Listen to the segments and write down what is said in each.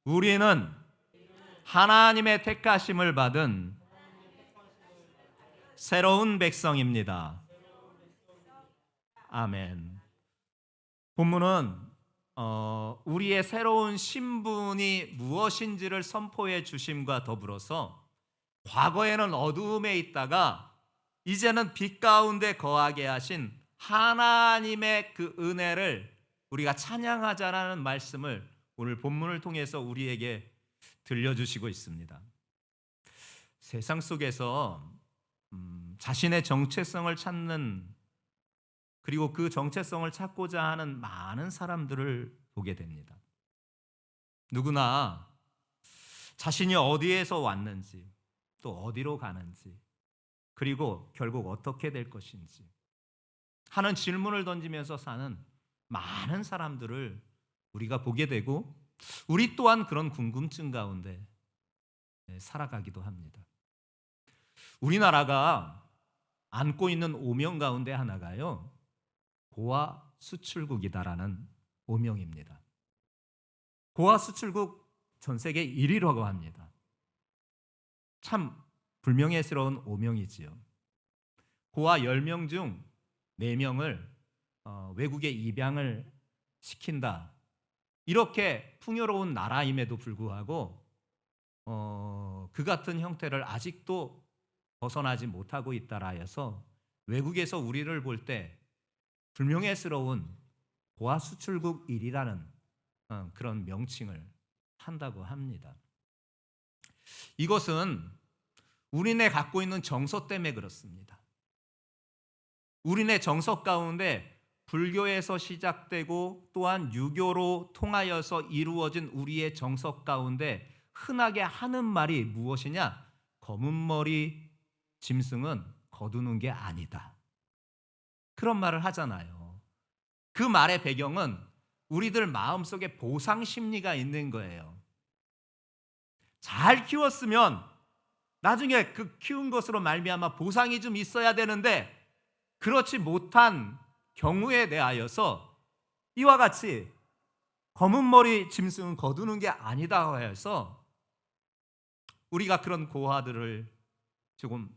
우리는 하나님의 택하심을 받은 새로운 백성입니다. 아멘. 본문은 우리의 새로운 신분이 무엇인지를 선포해 주심과 더불어서 과거에는 어두움에 있다가 이제는 빛 가운데 거하게 하신 하나님의 그 은혜를 우리가 찬양하자라는 말씀을 오늘 본문을 통해서 우리에게 들려주시고 있습니다. 세상 속에서 자신의 정체성을 찾는, 그리고 그 정체성을 찾고자 하는 많은 사람들을 보게 됩니다. 누구나 자신이 어디에서 왔는지, 또 어디로 가는지, 그리고 결국 어떻게 될 것인지 하는 질문을 던지면서 사는 많은 사람들을 우리가 보게 되고, 우리 또한 그런 궁금증 가운데 살아가기도 합니다. 우리나라가 안고 있는 오명 가운데 하나가요, 고아 수출국이다라는 오명입니다. 고아 수출국 전 세계 1위라고 합니다. 참 불명예스러운 오명이지요. 고아 10명 중 4명을 외국에 입양을 시킨다, 이렇게 풍요로운 나라임에도 불구하고 그 같은 형태를 아직도 벗어나지 못하고 있다라 해서 외국에서 우리를 볼 때 불명예스러운 고아 수출국 1위라는 그런 명칭을 한다고 합니다. 이것은 우리네 갖고 있는 정서 때문에 그렇습니다. 우리네 정서 가운데 불교에서 시작되고 또한 유교로 통하여서 이루어진 우리의 정서 가운데 흔하게 하는 말이 무엇이냐? 검은 머리 짐승은 거두는 게 아니다, 그런 말을 하잖아요. 그 말의 배경은 우리들 마음속에 보상 심리가 있는 거예요. 잘 키웠으면 나중에 그 키운 것으로 말미암아 보상이 좀 있어야 되는데, 그렇지 못한 경우에 대하여서 이와 같이 검은 머리 짐승은 거두는 게 아니다 해서 우리가 그런 고아들을 조금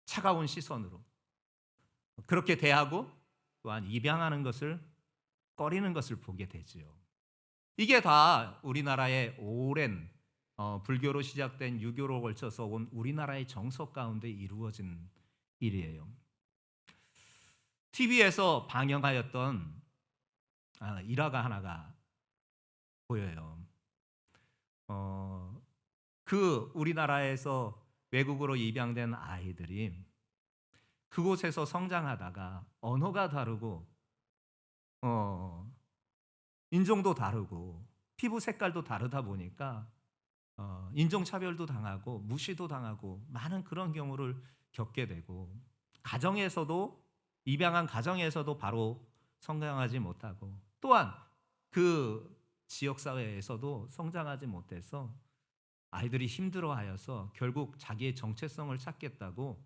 차가운 시선으로 그렇게 대하고 또한 입양하는 것을 꺼리는 것을 보게 되지요. 이게 다 우리나라의 오랜 불교로 시작된 유교로 걸쳐서 온 우리나라의 정서 가운데 이루어진 일이에요. TV에서 방영하였던 일화가 하나가 보여요. 그 우리나라에서 외국으로 입양된 아이들이 그곳에서 성장하다가 언어가 다르고 인종도 다르고 피부 색깔도 다르다 보니까 인종차별도 당하고 무시도 당하고 많은 그런 경우를 겪게 되고, 가정에서도 입양한 가정에서도 바로 성장하지 못하고, 또한 그 지역사회에서도 성장하지 못해서 아이들이 힘들어하여서 결국 자기의 정체성을 찾겠다고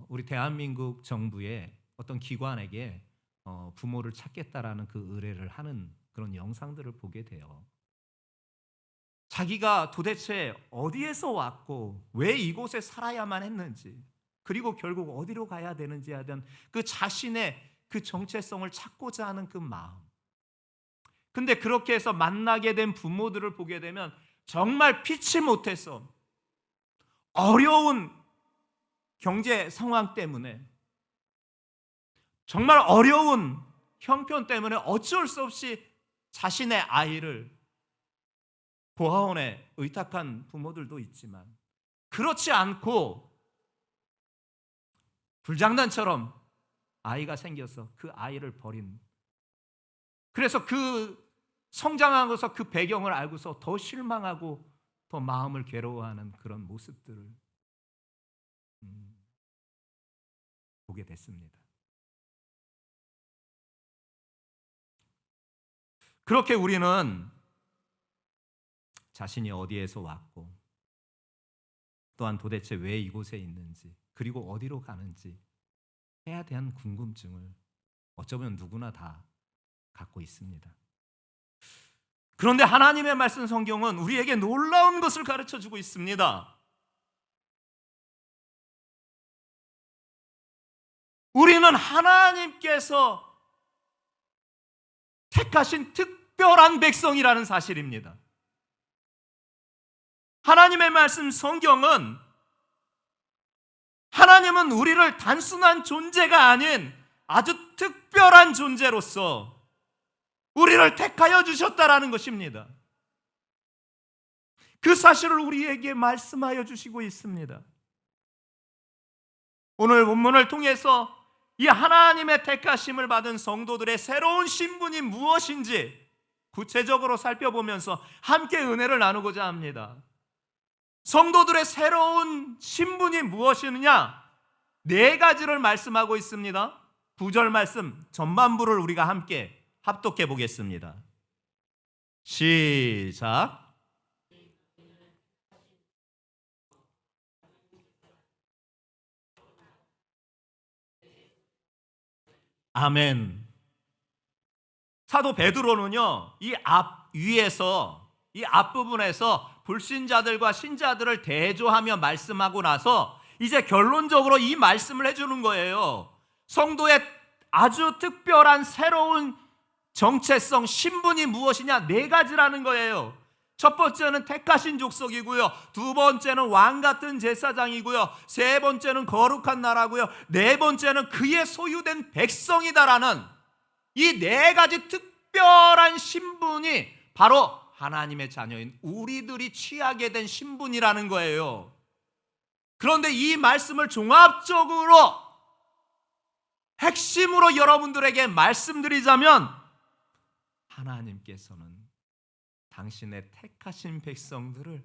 우리 대한민국 정부의 어떤 기관에게 부모를 찾겠다라는 그 의뢰를 하는 그런 영상들을 보게 돼요. 자기가 도대체 어디에서 왔고 왜 이곳에 살아야만 했는지, 그리고 결국 어디로 가야 되는지에 대한 그 자신의 그 정체성을 찾고자 하는 그 마음. 근데 그렇게 해서 만나게 된 부모들을 보게 되면 정말 피치 못해서 어려운 경제 상황 때문에, 정말 어려운 형편 때문에 어쩔 수 없이 자신의 아이를 고아원에 의탁한 부모들도 있지만, 그렇지 않고 불장난처럼 아이가 생겨서 그 아이를 버린, 그래서 그 성장하고서 그 배경을 알고서 더 실망하고 더 마음을 괴로워하는 그런 모습들을 보게 됐습니다. 그렇게 우리는 자신이 어디에서 왔고 또한 도대체 왜 이곳에 있는지, 그리고 어디로 가는지 해야 대한 궁금증을 어쩌면 누구나 다 갖고 있습니다. 그런데 하나님의 말씀 성경은 우리에게 놀라운 것을 가르쳐주고 있습니다. 우리는 하나님께서 택하신 특별한 백성이라는 사실입니다. 하나님의 말씀 성경은 하나님은 우리를 단순한 존재가 아닌 아주 특별한 존재로서 우리를 택하여 주셨다라는 것입니다. 그 사실을 우리에게 말씀하여 주시고 있습니다. 오늘 본문을 통해서 이 하나님의 택하심을 받은 성도들의 새로운 신분이 무엇인지 구체적으로 살펴보면서 함께 은혜를 나누고자 합니다. 성도들의 새로운 신분이 무엇이느냐? 4가지를 말씀하고 있습니다. 9절 말씀 전반부를 우리가 함께 합독해 보겠습니다. 시작. 아멘. 사도 베드로는요, 이 앞부분에서 불신자들과 신자들을 대조하며 말씀하고 나서 이제 결론적으로 이 말씀을 해주는 거예요. 성도의 아주 특별한 새로운 정체성, 신분이 무엇이냐? 4가지라는 거예요. 첫 번째는 택하신 족속이고요, 두 번째는 왕 같은 제사장이고요, 세 번째는 거룩한 나라고요, 네 번째는 그의 소유된 백성이다라는 이 4가지 특별한 신분이 바로 하나님의 자녀인 우리들이 취하게 된 신분이라는 거예요. 그런데 이 말씀을 종합적으로 핵심으로 여러분들에게 말씀드리자면, 하나님께서는 당신의 택하신 백성들을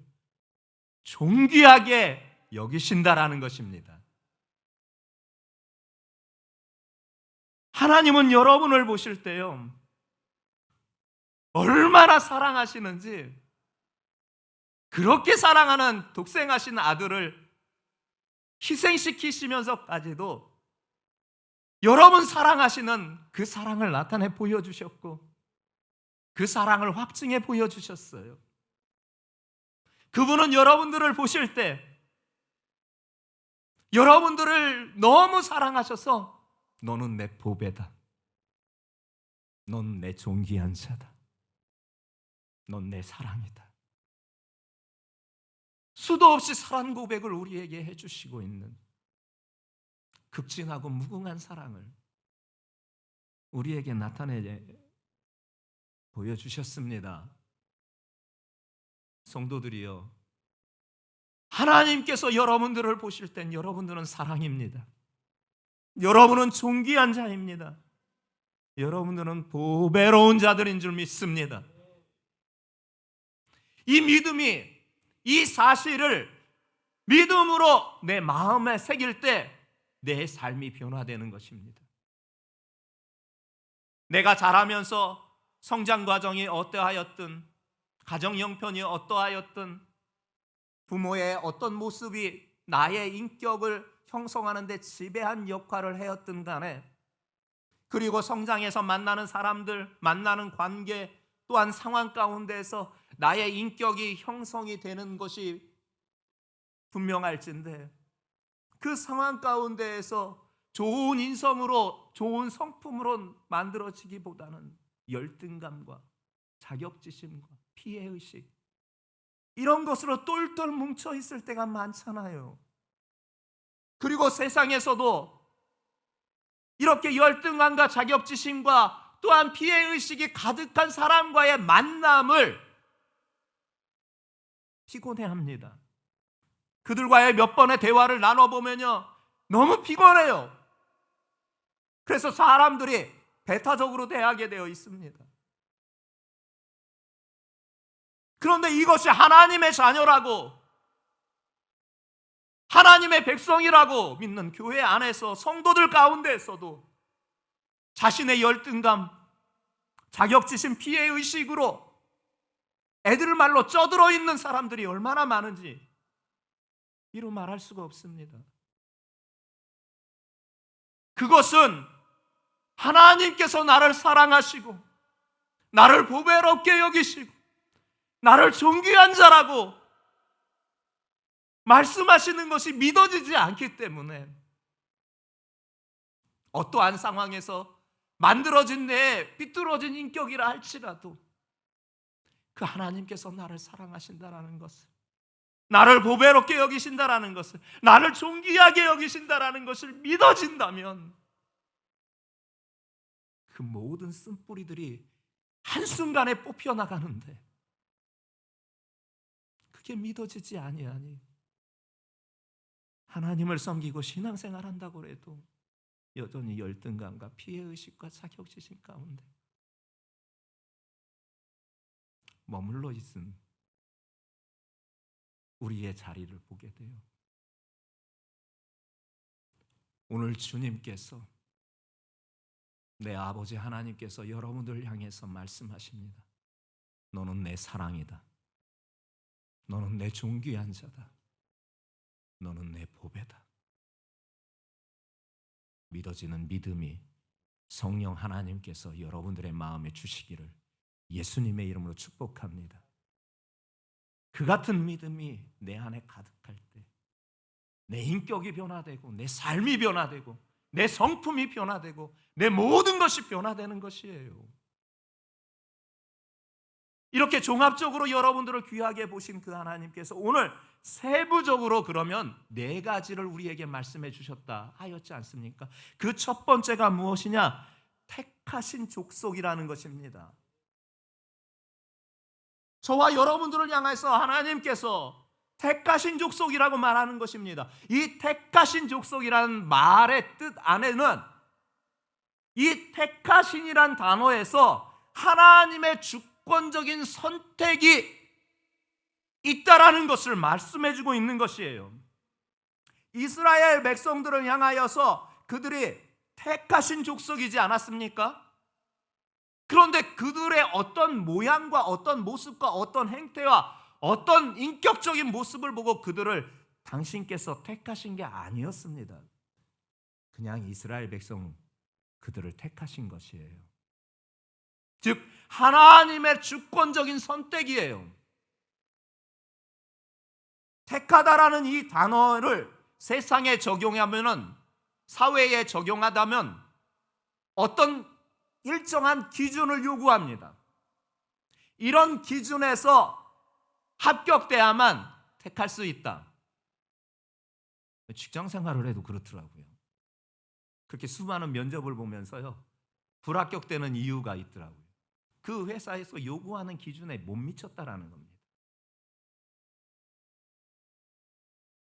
존귀하게 여기신다라는 것입니다. 하나님은 여러분을 보실 때요, 얼마나 사랑하시는지, 그렇게 사랑하는 독생하신 아들을 희생시키시면서까지도 여러분 사랑하시는 그 사랑을 나타내 보여주셨고, 그 사랑을 확증해 보여주셨어요. 그분은 여러분들을 보실 때 여러분들을 너무 사랑하셔서 너는 내 보배다, 넌 내 존귀한 자다, 넌 내 사랑이다, 수도 없이 사랑 고백을 우리에게 해주시고 있는 극진하고 무궁한 사랑을 우리에게 나타내 보여주셨습니다. 성도들이여, 하나님께서 여러분들을 보실 땐 여러분들은 사랑입니다. 여러분은 존귀한 자입니다. 여러분들은 보배로운 자들인 줄 믿습니다. 이 믿음이, 이 사실을 믿음으로 내 마음에 새길 때 내 삶이 변화되는 것입니다. 내가 자라면서 성장 과정이 어떠하였든, 가정 형편이 어떠하였든, 부모의 어떤 모습이 나의 인격을 형성하는 데 지배한 역할을 하였든 간에, 그리고 성장해서 만나는 사람들, 만나는 관계, 또한 상황 가운데서 나의 인격이 형성이 되는 것이 분명할진데, 그 상황 가운데에서 좋은 인성으로, 좋은 성품으로 만들어지기보다는 열등감과 자격지심과 피해의식, 이런 것으로 똘똘 뭉쳐 있을 때가 많잖아요. 그리고 세상에서도 이렇게 열등감과 자격지심과 또한 피해의식이 가득한 사람과의 만남을 피곤해합니다. 그들과의 몇 번의 대화를 나눠보면요, 너무 피곤해요. 그래서 사람들이 배타적으로 대하게 되어 있습니다. 그런데 이것이 하나님의 자녀라고, 하나님의 백성이라고 믿는 교회 안에서, 성도들 가운데에서도 자신의 열등감, 자격지심, 피해의식으로 애들 말로 쪄들어 있는 사람들이 얼마나 많은지 이루 말할 수가 없습니다. 그것은 하나님께서 나를 사랑하시고 나를 보배롭게 여기시고 나를 존귀한 자라고 말씀하시는 것이 믿어지지 않기 때문에 어떠한 상황에서 만들어진 내 삐뚤어진 인격이라 할지라도 그 하나님께서 나를 사랑하신다라는 것을, 나를 보배롭게 여기신다라는 것을, 나를 존귀하게 여기신다라는 것을 믿어진다면 그 모든 쓴뿌리들이 한순간에 뽑혀 나가는데 그게 믿어지지 아니하니 하나님을 섬기고 신앙생활 한다고 해도 여전히 열등감과 피해의식과 자격지심 가운데 머물러 있은 우리의 자리를 보게 돼요. 오늘 주님께서, 내 아버지 하나님께서 여러분들 향해서 말씀하십니다. 너는 내 사랑이다. 너는 내 존귀한 자다. 너는 내 보배다. 믿어지는 믿음이 성령 하나님께서 여러분들의 마음에 주시기를 예수님의 이름으로 축복합니다. 그 같은 믿음이 내 안에 가득할 때 내 인격이 변화되고 내 삶이 변화되고 내 성품이 변화되고 내 모든 것이 변화되는 것이에요. 이렇게 종합적으로 여러분들을 귀하게 보신 그 하나님께서 오늘 세부적으로 그러면 네 가지를 우리에게 말씀해 주셨다 하였지 않습니까? 그 첫 번째가 무엇이냐? 택하신 족속이라는 것입니다. 저와 여러분들을 향해서 하나님께서 택하신 족속이라고 말하는 것입니다. 이 택하신 족속이라는 말의 뜻 안에는 이 택하신이란 단어에서 하나님의 주권적인 선택이 있다라는 것을 말씀해주고 있는 것이에요. 이스라엘 백성들을 향하여서 그들이 택하신 족속이지 않았습니까? 그런데 그들의 어떤 모양과 어떤 모습과 어떤 행태와 어떤 인격적인 모습을 보고 그들을 당신께서 택하신 게 아니었습니다. 그냥 이스라엘 백성 그들을 택하신 것이에요. 즉 하나님의 주권적인 선택이에요. 택하다라는 이 단어를 세상에 적용하면은, 사회에 적용하다면 어떤 일정한 기준을 요구합니다. 이런 기준에서 합격돼야만 택할 수 있다. 직장 생활을 해도 그렇더라고요. 그렇게 수많은 면접을 보면서요, 불합격되는 이유가 있더라고요. 그 회사에서 요구하는 기준에 못 미쳤다라는 겁니다.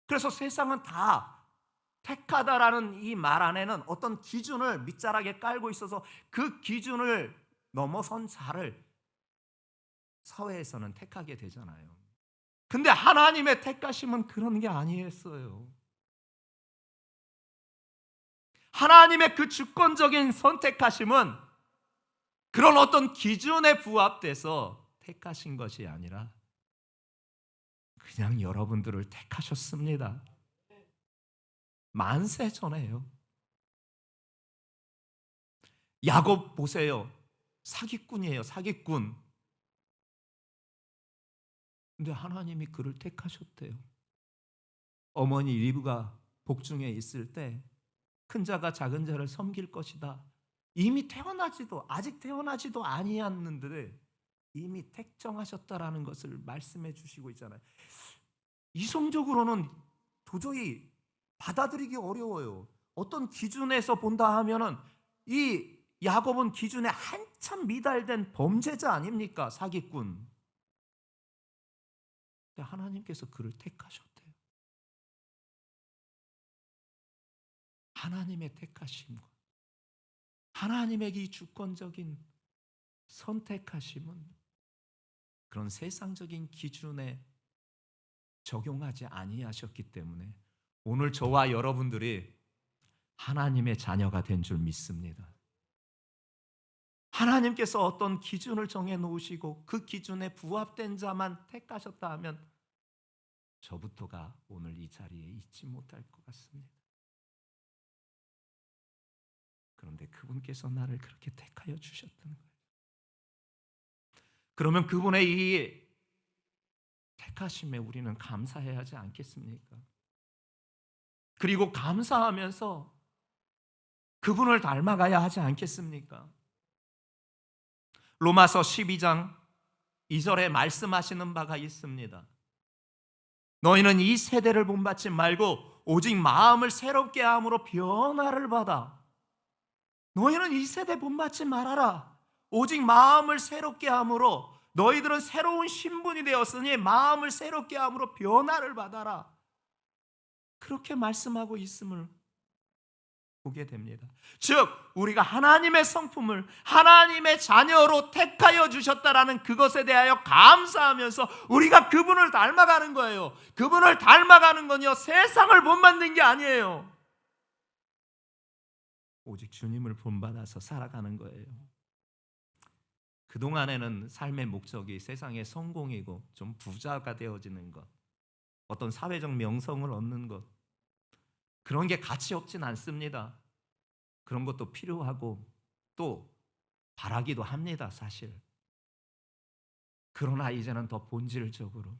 그래서 세상은 다 택하다라는 이 말 안에는 어떤 기준을 밑자락에 깔고 있어서 그 기준을 넘어선 자를 사회에서는 택하게 되잖아요. 근데 하나님의 택하심은 그런 게 아니었어요. 하나님의 그 주권적인 선택하심은 그런 어떤 기준에 부합돼서 택하신 것이 아니라 그냥 여러분들을 택하셨습니다. 만세 전에요. 야곱 보세요. 사기꾼이에요. 사기꾼. 근데 하나님이 그를 택하셨대요. 어머니 리브가 복중에 있을 때 큰 자가 작은 자를 섬길 것이다. 이미 아직 태어나지도 아니었는데 이미 택정하셨다라는 것을 말씀해 주시고 있잖아요. 이성적으로는 도저히 받아들이기 어려워요. 어떤 기준에서 본다 하면은 이 야곱은 기준에 한참 미달된 범죄자 아닙니까? 사기꾼. 근데 하나님께서 그를 택하셨대요. 하나님의 택하심과 하나님의 이 주권적인 선택하심은 그런 세상적인 기준에 적용하지 아니하셨기 때문에 오늘 저와 여러분들이 하나님의 자녀가 된 줄 믿습니다. 하나님께서 어떤 기준을 정해 놓으시고 그 기준에 부합된 자만 택하셨다 하면 저부터가 오늘 이 자리에 있지 못할 것 같습니다. 그런데 그분께서 나를 그렇게 택하여 주셨던 거예요. 그러면 그분의 이 택하심에 우리는 감사해야 하지 않겠습니까? 그리고 감사하면서 그분을 닮아가야 하지 않겠습니까? 로마서 12장 2절에 말씀하시는 바가 있습니다. 너희는 이 세대를 본받지 말고 오직 마음을 새롭게 함으로 변화를 받아. 너희는 이 세대 본받지 말아라. 오직 마음을 새롭게 함으로 너희들은 새로운 신분이 되었으니 마음을 새롭게 함으로 변화를 받아라. 그렇게 말씀하고 있음을 보게 됩니다. 즉 우리가 하나님의 성품을 하나님의 자녀로 택하여 주셨다라는 그것에 대하여 감사하면서 우리가 그분을 닮아가는 거예요. 그분을 닮아가는 건요, 세상을 본받는 게 아니에요. 오직 주님을 본받아서 살아가는 거예요. 그동안에는 삶의 목적이 세상의 성공이고 좀 부자가 되어지는 것, 어떤 사회적 명성을 얻는 것, 그런 게 가치 없진 않습니다. 그런 것도 필요하고 또 바라기도 합니다, 사실. 그러나 이제는 더 본질적으로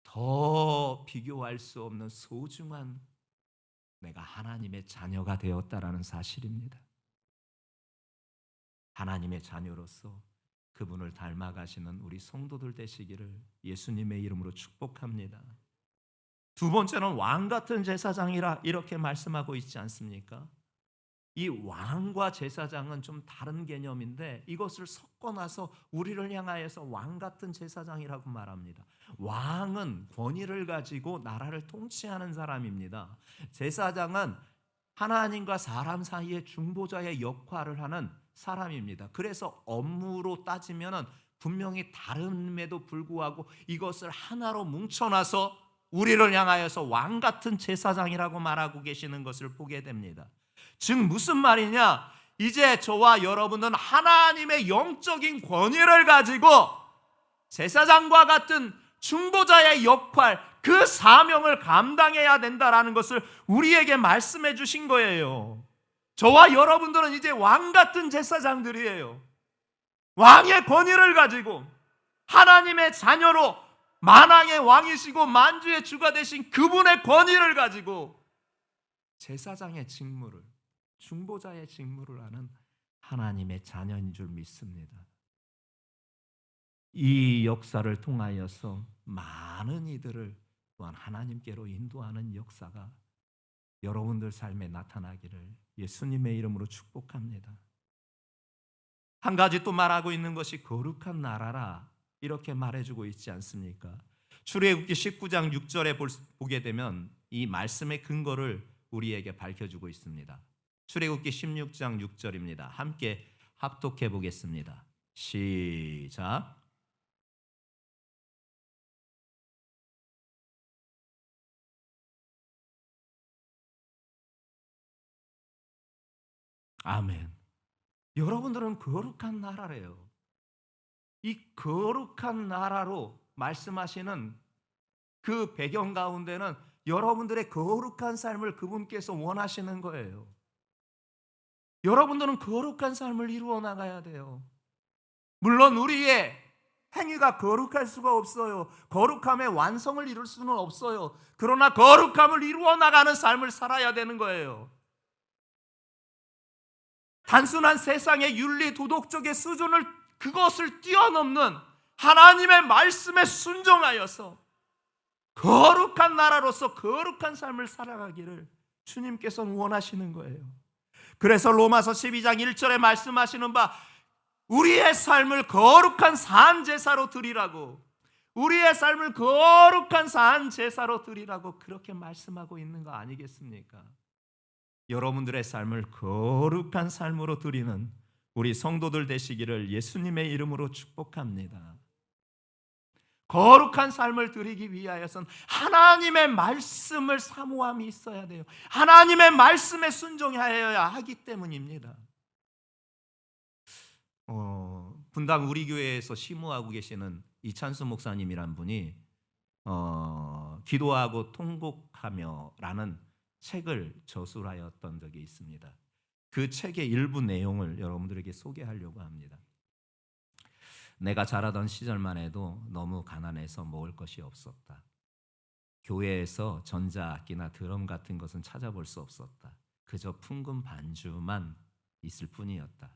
더 비교할 수 없는 소중한 내가 하나님의 자녀가 되었다라는 사실입니다. 하나님의 자녀로서 그분을 닮아가시는 우리 성도들 되시기를 예수님의 이름으로 축복합니다. 두 번째는 왕 같은 제사장이라 이렇게 말씀하고 있지 않습니까? 이 왕과 제사장은 좀 다른 개념인데 이것을 섞어놔서 우리를 향하여서 왕 같은 제사장이라고 말합니다. 왕은 권위를 가지고 나라를 통치하는 사람입니다. 제사장은 하나님과 사람 사이의 중보자의 역할을 하는 사람입니다. 그래서 업무로 따지면 분명히 다름에도 불구하고 이것을 하나로 뭉쳐놔서 우리를 향하여서 왕 같은 제사장이라고 말하고 계시는 것을 보게 됩니다. 즉 무슨 말이냐? 이제 저와 여러분은 하나님의 영적인 권위를 가지고 제사장과 같은 중보자의 역할, 그 사명을 감당해야 된다라는 것을 우리에게 말씀해 주신 거예요. 저와 여러분들은 이제 왕 같은 제사장들이에요. 왕의 권위를 가지고 하나님의 자녀로 만왕의 왕이시고 만주의 주가 되신 그분의 권위를 가지고 제사장의 직무를, 중보자의 직무를 하는 하나님의 자녀인 줄 믿습니다. 이 역사를 통하여서 많은 이들을 또한 하나님께로 인도하는 역사가 여러분들 삶에 나타나기를 예수님의 이름으로 축복합니다. 한 가지 또 말하고 있는 것이 거룩한 나라라 이렇게 말해주고 있지 않습니까? 출애굽기 19장 6절에 보게 되면 이 말씀의 근거를 우리에게 밝혀주고 있습니다. 출애굽기 16장 6절입니다. 함께 합독해 보겠습니다. 시작. 아멘. 여러분들은 거룩한 나라래요. 이 거룩한 나라로 말씀하시는 그 배경 가운데는 여러분들의 거룩한 삶을 그분께서 원하시는 거예요. 여러분들은 거룩한 삶을 이루어 나가야 돼요. 물론 우리의 행위가 거룩할 수가 없어요. 거룩함의 완성을 이룰 수는 없어요. 그러나 거룩함을 이루어 나가는 삶을 살아야 되는 거예요. 단순한 세상의 윤리 도덕적의 수준을 그것을 뛰어넘는 하나님의 말씀에 순종하여서 거룩한 나라로서 거룩한 삶을 살아가기를 주님께서는 원하시는 거예요. 그래서 로마서 12장 1절에 말씀하시는 바 우리의 삶을 거룩한 산 제사로 드리라고, 우리의 삶을 거룩한 산 제사로 드리라고 그렇게 말씀하고 있는 거 아니겠습니까? 여러분들의 삶을 거룩한 삶으로 드리는 우리 성도들 되시기를 예수님의 이름으로 축복합니다. 거룩한 삶을 드리기 위하여선 하나님의 말씀을 사모함이 있어야 돼요. 하나님의 말씀에 순종하여야 하기 때문입니다. 분당 우리 교회에서 시무하고 계시는 이찬수 목사님이란 분이 기도하고 통곡하며라는 책을 저술하였던 적이 있습니다. 그 책의 일부 내용을 여러분들에게 소개하려고 합니다. 내가 자라던 시절만 해도 너무 가난해서 먹을 것이 없었다. 교회에서 전자악기나 드럼 같은 것은 찾아볼 수 없었다. 그저 풍금 반주만 있을 뿐이었다.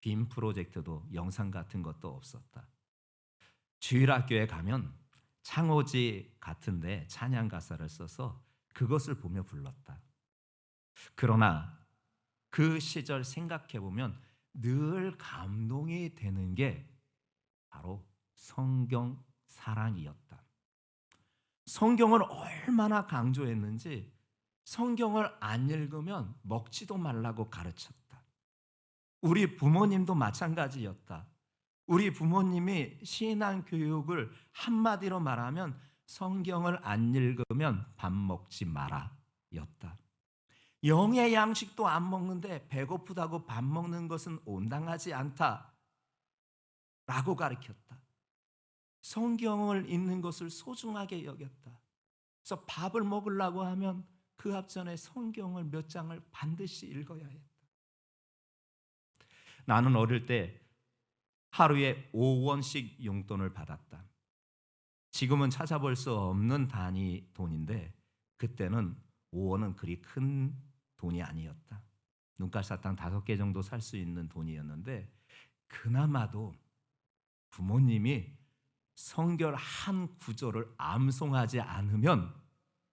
빔 프로젝트도 영상 같은 것도 없었다. 주일학교에 가면 창호지 같은데 찬양 가사를 써서 그것을 보며 불렀다. 그러나 그 시절 생각해보면 늘 감동이 되는 게 바로 성경 사랑이었다. 성경을 얼마나 강조했는지 성경을 안 읽으면 먹지도 말라고 가르쳤다. 우리 부모님도 마찬가지였다. 우리 부모님이 신앙 교육을 한마디로 말하면 성경을 안 읽으면 밥 먹지 마라 였다. 영의 양식도 안 먹는데 배고프다고 밥 먹는 것은 온당하지 않다 라고 가르쳤다. 성경을 읽는 것을 소중하게 여겼다. 그래서 밥을 먹으려고 하면 그 앞전에 성경을 몇 장을 반드시 읽어야 했다. 나는 어릴 때 하루에 5원씩 용돈을 받았다. 지금은 찾아볼 수 없는 단위 돈인데 그때는 5원은 그리 큰 돈이 아니었다. 눈깔사탕 5개 정도 살 수 있는 돈이었는데 그나마도 부모님이 성경 한 구절을 암송하지 않으면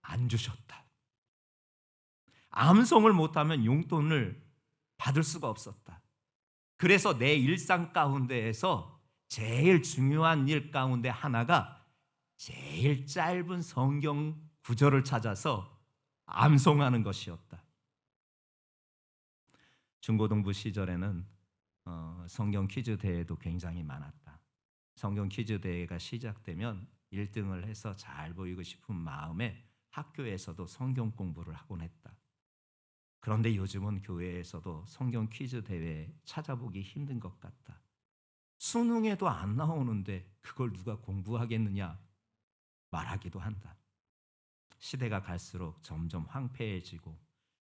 안 주셨다. 암송을 못하면 용돈을 받을 수가 없었다. 그래서 내 일상 가운데에서 제일 중요한 일 가운데 하나가 제일 짧은 성경 구절을 찾아서 암송하는 것이었다. 중고등부 시절에는 성경 퀴즈 대회도 굉장히 많았다. 성경 퀴즈 대회가 시작되면 1등을 해서 잘 보이고 싶은 마음에 학교에서도 성경 공부를 하곤 했다. 그런데 요즘은 교회에서도 성경 퀴즈 대회 찾아보기 힘든 것 같다. 수능에도 안 나오는데 그걸 누가 공부하겠느냐 말하기도 한다. 시대가 갈수록 점점 황폐해지고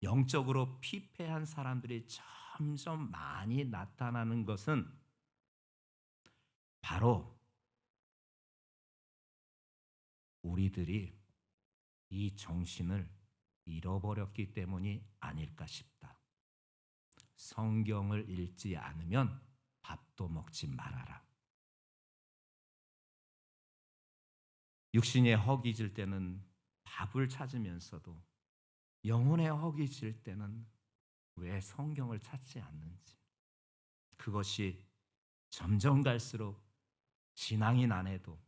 영적으로 피폐한 사람들이 점점 많이 나타나는 것은 바로 우리들이 이 정신을 잃어버렸기 때문이 아닐까 싶다. 성경을 읽지 않으면 밥도 먹지 말아라. 육신이 허기질 때는 밥을 찾으면서도 영혼의 허기질 때는 왜 성경을 찾지 않는지, 그것이 점점 갈수록 신앙이 난해도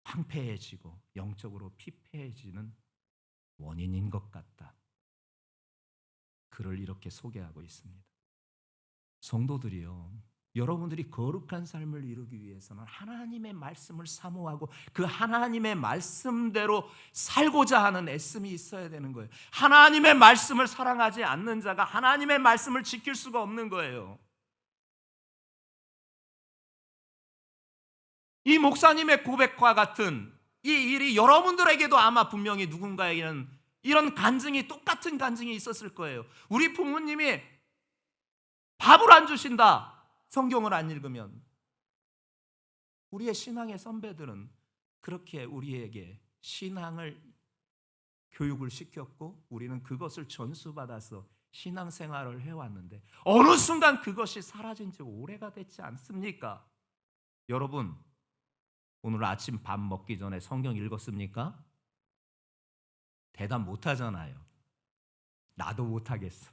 황폐해지고 영적으로 피폐해지는 원인인 것 같다. 글을 이렇게 소개하고 있습니다. 성도들이요, 여러분들이 거룩한 삶을 이루기 위해서는 하나님의 말씀을 사모하고 그 하나님의 말씀대로 살고자 하는 애씀이 있어야 되는 거예요. 하나님의 말씀을 사랑하지 않는 자가 하나님의 말씀을 지킬 수가 없는 거예요. 이 목사님의 고백과 같은 이 일이 여러분들에게도 아마 분명히 누군가에게는 이런 간증이, 똑같은 간증이 있었을 거예요. 우리 부모님이 밥을 안 주신다, 성경을 안 읽으면. 우리의 신앙의 선배들은 그렇게 우리에게 신앙을 교육을 시켰고 우리는 그것을 전수받아서 신앙생활을 해왔는데 어느 순간 그것이 사라진 지 오래가 됐지 않습니까? 여러분, 오늘 아침 밥 먹기 전에 성경 읽었습니까? 대답 못하잖아요. 나도 못하겠어.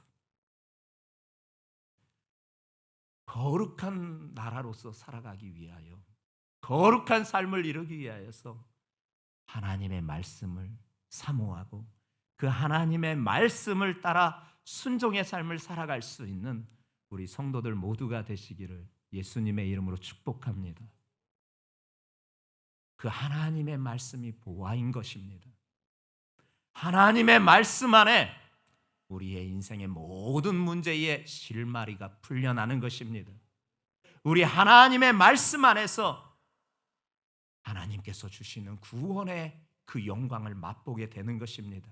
거룩한 나라로서 살아가기 위하여, 거룩한 삶을 이루기 위하여서 하나님의 말씀을 사모하고 그 하나님의 말씀을 따라 순종의 삶을 살아갈 수 있는 우리 성도들 모두가 되시기를 예수님의 이름으로 축복합니다. 그 하나님의 말씀이 보화인 것입니다. 하나님의 말씀 안에 우리의 인생의 모든 문제의 실마리가 풀려나는 것입니다. 우리 하나님의 말씀 안에서 하나님께서 주시는 구원의 그 영광을 맛보게 되는 것입니다.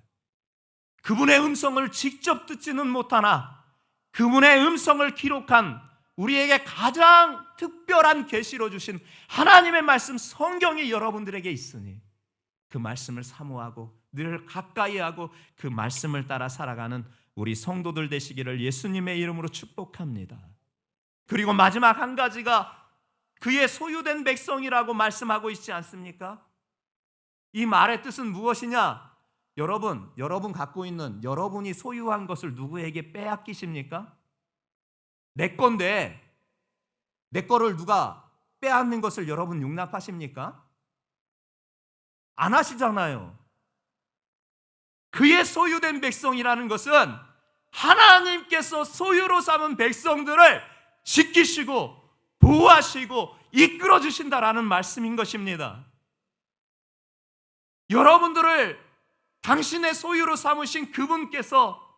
그분의 음성을 직접 듣지는 못하나 그분의 음성을 기록한 우리에게 가장 특별한 계시로 주신 하나님의 말씀 성경이 여러분들에게 있으니 그 말씀을 사모하고 늘 가까이하고 그 말씀을 따라 살아가는 우리 성도들 되시기를 예수님의 이름으로 축복합니다. 그리고 마지막 한 가지가 그의 소유된 백성이라고 말씀하고 있지 않습니까? 이 말의 뜻은 무엇이냐? 여러분 갖고 있는 여러분이 소유한 것을 누구에게 빼앗기십니까? 내 건데 내 거를 누가 빼앗는 것을 여러분 용납하십니까? 안 하시잖아요. 그의 소유된 백성이라는 것은 하나님께서 소유로 삼은 백성들을 지키시고 보호하시고 이끌어 주신다라는 말씀인 것입니다. 여러분들을 당신의 소유로 삼으신 그분께서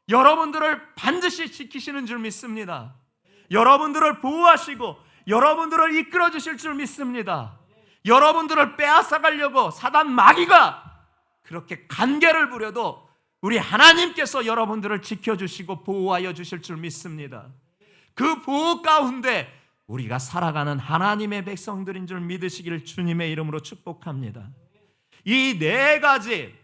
여러분들을 반드시 지키시는 줄 믿습니다. 여러분들을 보호하시고 여러분들을 이끌어 주실 줄 믿습니다. 여러분들을 빼앗아 가려고 사단 마귀가 그렇게 간계를 부려도 우리 하나님께서 여러분들을 지켜주시고 보호하여 주실 줄 믿습니다. 그 보호 가운데 우리가 살아가는 하나님의 백성들인 줄 믿으시기를 주님의 이름으로 축복합니다. 이 네 가지,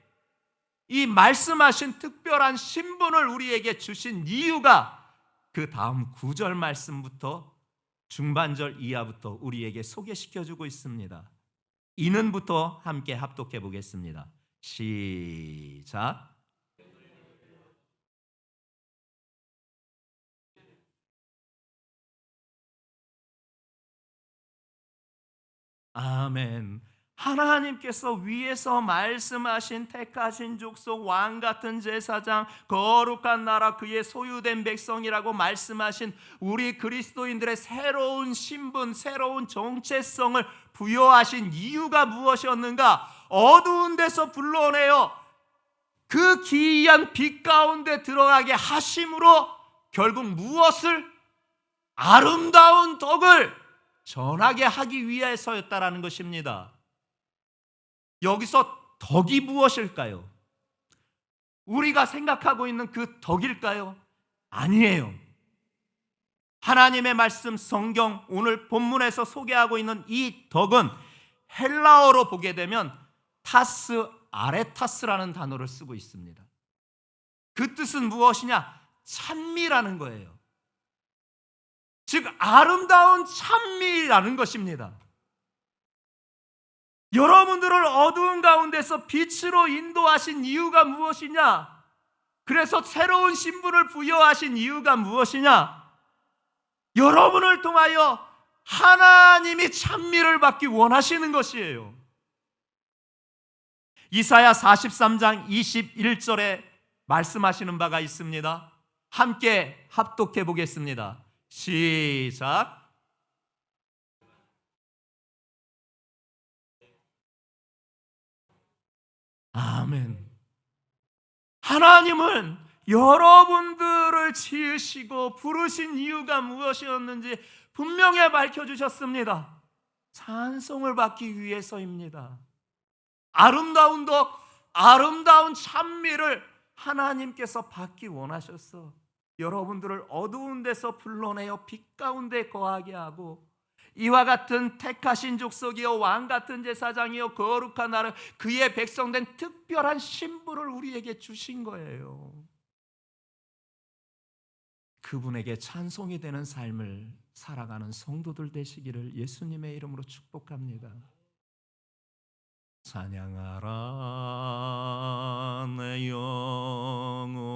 이 말씀하신 특별한 신분을 우리에게 주신 이유가 그 다음 9절 말씀부터 중반절 이하부터 우리에게 소개시켜주고 있습니다. 이는부터 함께 합독해 보겠습니다. 시작. 아멘. 하나님께서 위에서 말씀하신 택하신 족속 왕 같은 제사장 거룩한 나라 그의 소유된 백성이라고 말씀하신 우리 그리스도인들의 새로운 신분 새로운 정체성을 부여하신 이유가 무엇이었는가? 어두운 데서 불러내어 그 기이한 빛 가운데 들어가게 하심으로 결국 무엇을? 아름다운 덕을 전하게 하기 위해서였다라는 것입니다. 여기서 덕이 무엇일까요? 우리가 생각하고 있는 그 덕일까요? 아니에요. 하나님의 말씀 성경 오늘 본문에서 소개하고 있는 이 덕은 헬라어로 보게 되면 타스 아레타스라는 단어를 쓰고 있습니다. 그 뜻은 무엇이냐? 찬미라는 거예요. 즉 아름다운 찬미라는 것입니다. 여러분들을 어두운 가운데서 빛으로 인도하신 이유가 무엇이냐? 그래서 새로운 신분을 부여하신 이유가 무엇이냐? 여러분을 통하여 하나님이 찬미를 받기 원하시는 것이에요. 이사야 43장 21절에 말씀하시는 바가 있습니다. 함께 합독해 보겠습니다. 시작. 아멘. 하나님은 여러분들을 지으시고 부르신 이유가 무엇이었는지 분명히 밝혀주셨습니다. 찬송을 받기 위해서입니다. 아름다운 덕, 아름다운 찬미를 하나님께서 받기 원하셨어. 여러분들을 어두운 데서 불러내어 빛 가운데 거하게 하고 이와 같은 택하신 족속이요 왕 같은 제사장이요 거룩한 나라 그의 백성된 특별한 신분을 우리에게 주신 거예요. 그분에게 찬송이 되는 삶을 살아가는 성도들 되시기를 예수님의 이름으로 축복합니다. 찬양하라 내 영혼아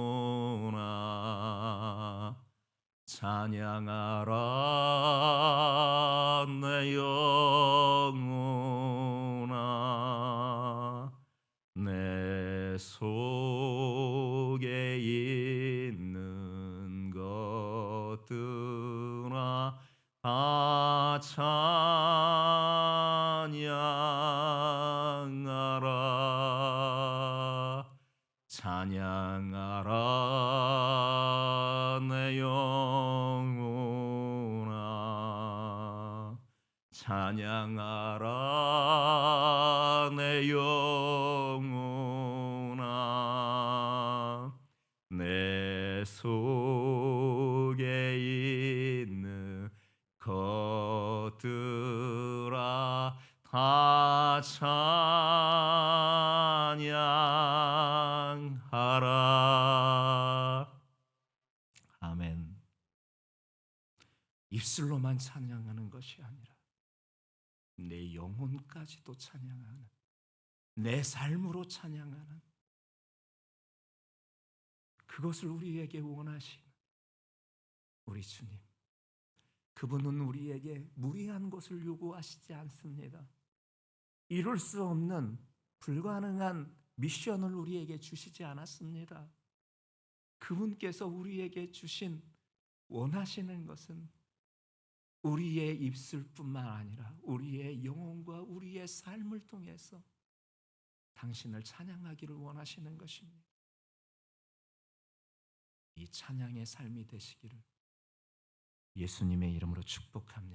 찬양하라 내 영혼아 내 속에 있는 것들아 다 찬양하라 찬양하라 내 영혼아 찬양하라 내 영혼아 내 속에 있는 입술로만 찬양하는 것이 아니라 내 영혼까지도 찬양하는, 내 삶으로 찬양하는, 그것을 우리에게 원하시는 우리 주님. 그분은 우리에게 무리한 것을 요구하시지 않습니다. 이룰 수 없는 불가능한 미션을 우리에게 주시지 않았습니다. 그분께서 우리에게 주신 원하시는 것은 우리의 입술뿐만 아니라 우리의 영혼과 우리의 삶을 통해서 당신을 찬양하기를 원하시는 것입니다. 이 찬양의 삶이 되시기를 예수님의 이름으로 축복합니다.